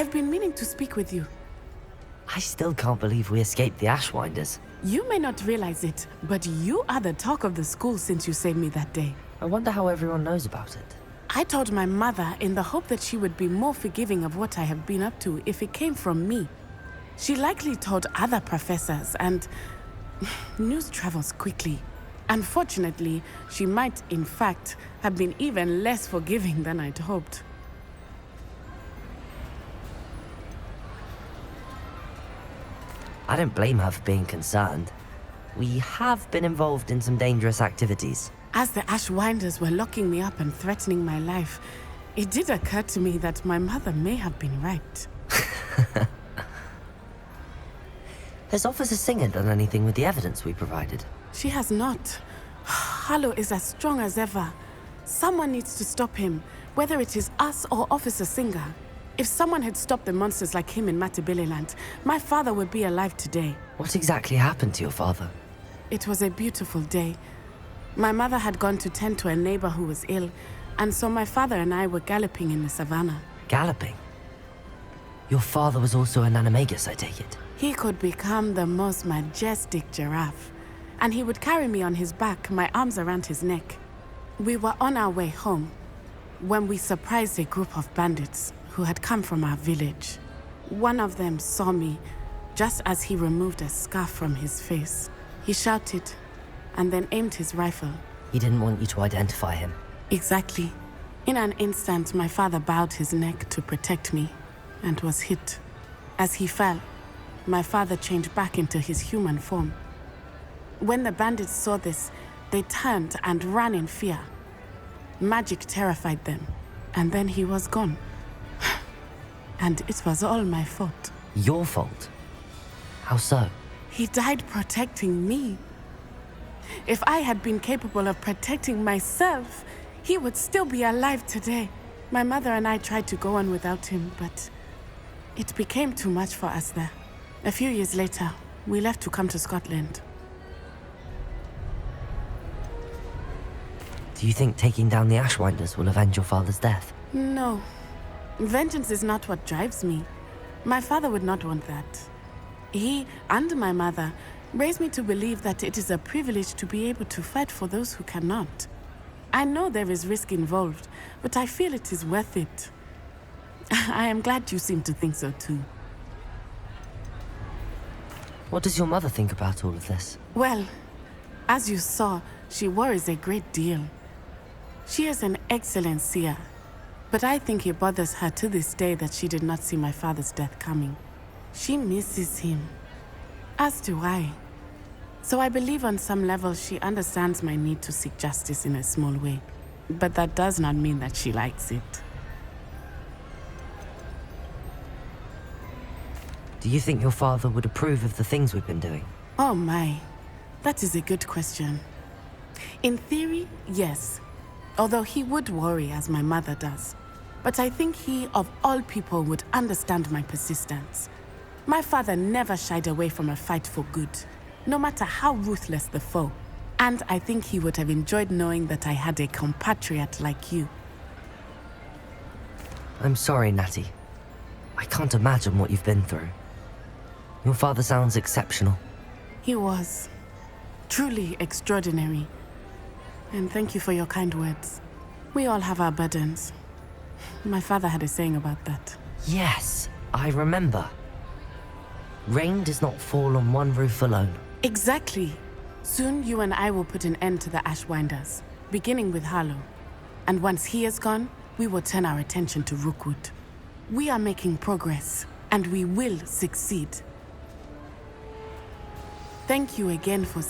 have been meaning to speak with you. I still can't believe we escaped the Ashwinders. You may not realize it, but you are the talk of the school since you saved me that day. I wonder how everyone knows about it. I told my mother in the hope that she would be more forgiving of what I have been up to if it came from me. She likely told other professors, and news travels quickly. Unfortunately, she might, in fact, have been even less forgiving than I'd hoped. I don't blame her for being concerned. We have been involved in some dangerous activities. As the Ashwinders were locking me up and threatening my life, it did occur to me that my mother may have been right. Has Officer Singer done anything with the evidence we provided? She has not. Harlow is as strong as ever. Someone needs to stop him, whether it is us or Officer Singer. If someone had stopped the monsters like him in Matabeleland, my father would be alive today. What exactly happened to your father? It was a beautiful day. My mother had gone to tend to a neighbor who was ill, and so my father and I were galloping in the savannah. Galloping? Your father was also an animagus, I take it? He could become the most majestic giraffe, and he would carry me on his back, my arms around his neck. We were on our way home when we surprised a group of bandits who had come from our village. One of them saw me just as he removed a scarf from his face. He shouted and then aimed his rifle. He didn't want you to identify him. Exactly. In an instant, my father bowed his neck to protect me and was hit. As he fell, my father changed back into his human form. When the bandits saw this, they turned and ran in fear. Magic terrified them, and then he was gone. And it was all my fault. Your fault? How so? He died protecting me. If I had been capable of protecting myself, he would still be alive today. My mother and I tried to go on without him, but it became too much for us there. A few years later, we left to come to Scotland. Do you think taking down the Ashwinders will avenge your father's death? No. Vengeance is not what drives me. My father would not want that. He and my mother raised me to believe that it is a privilege to be able to fight for those who cannot. I know there is risk involved, but I feel it is worth it. I am glad you seem to think so too. What does your mother think about all of this? Well, as you saw, she worries a great deal. She is an excellent seer, but I think it bothers her to this day that she did not see my father's death coming. She misses him, as do I. So I believe on some level she understands my need to seek justice in a small way, but that does not mean that she likes it. Do you think your father would approve of the things we've been doing? Oh my, that is a good question. In theory, yes, although he would worry as my mother does. But I think he, of all people, would understand my persistence. My father never shied away from a fight for good, no matter how ruthless the foe. And I think he would have enjoyed knowing that I had a compatriot like you. I'm sorry, Natty. I can't imagine what you've been through. Your father sounds exceptional. He was. Truly extraordinary. And thank you for your kind words. We all have our burdens. My father had a saying about that. Yes, I remember. Rain does not fall on one roof alone. Exactly. Soon you and I will put an end to the Ashwinders, beginning with Harlow. And once he is gone, we will turn our attention to Rookwood. We are making progress, and we will succeed. Thank you again for